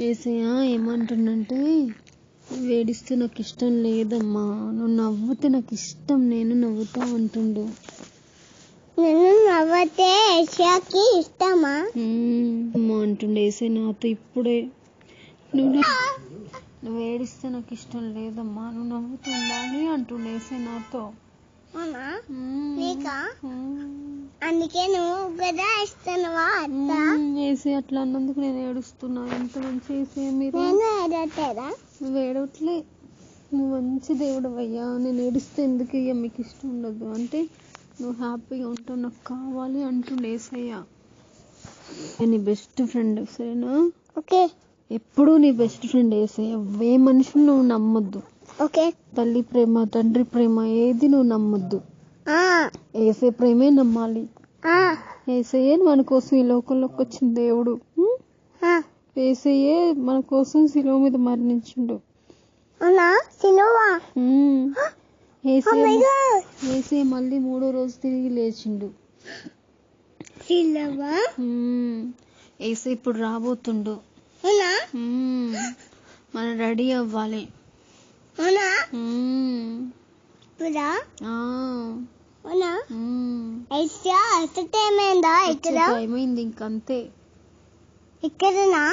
ఏసయ్య ఏమంటుండంటే, నువ్వు ఏడిస్తే నాకు ఇష్టం లేదమ్మా, నువ్వు నవ్వుతే నాకు ఇష్టం, నేను నవ్వుతా అంటుండు. నేను నవ్వుతే ఏసయ్యకి ఇష్టమా అమ్మా అంటుండే ఏసయ్య నాతో ఇప్పుడే. నువ్వు ఏడిస్తే నాకు ఇష్టం లేదమ్మా, నువ్వు నవ్వుతూ ఉండాలి అంటుండే ఏసయ్య నాతో. నీకా అందుకే నువ్వు కదా ఇస్తున్నావా అత్త? ఏసయ్య అట్లా అన్నందుకు నేను ఏడుస్తున్నా. ఎంత మంచి ఏసయ్య మీరు. నేను ఏడవట్లేదా? నువ్వు ఏడవట్లే, నువ్వు మంచి దేవుడు అయ్యా. నేను ఏడిస్తే ఎందుకు అయ్యా మీకు ఇష్టం ఉండదు అంటే, నువ్వు హ్యాపీగా ఉంటావు నాకు కావాలి అంటుండే ఏసయ్య. నీ బెస్ట్ ఫ్రెండ్ సరేనా? ఓకే. ఎప్పుడు నీ బెస్ట్ ఫ్రెండ్ ఏసయ్య. ఏ మనిషిని నువ్వు నమ్మొద్దు. ఓకే. తల్లి ప్రేమ, తండ్రి ప్రేమ ఏది నువ్వు నమ్మొద్దు. ఏసే ప్రేమే నమ్మాలి. ఏసయ్యే మన కోసం ఈ లోకంలోకి వచ్చిన దేవుడు. ఏసయ్యే మన కోసం శిలువ మీద మరణించిండు. ఏసయ్య మళ్ళీ 3వ రోజు తిరిగి లేచిండు. ఏసయ్య ఇప్పుడు రాబోతుండు. మనం రెడీ అవ్వాలి. ఏమైంది ఇంకంతే. ఇక్కడనా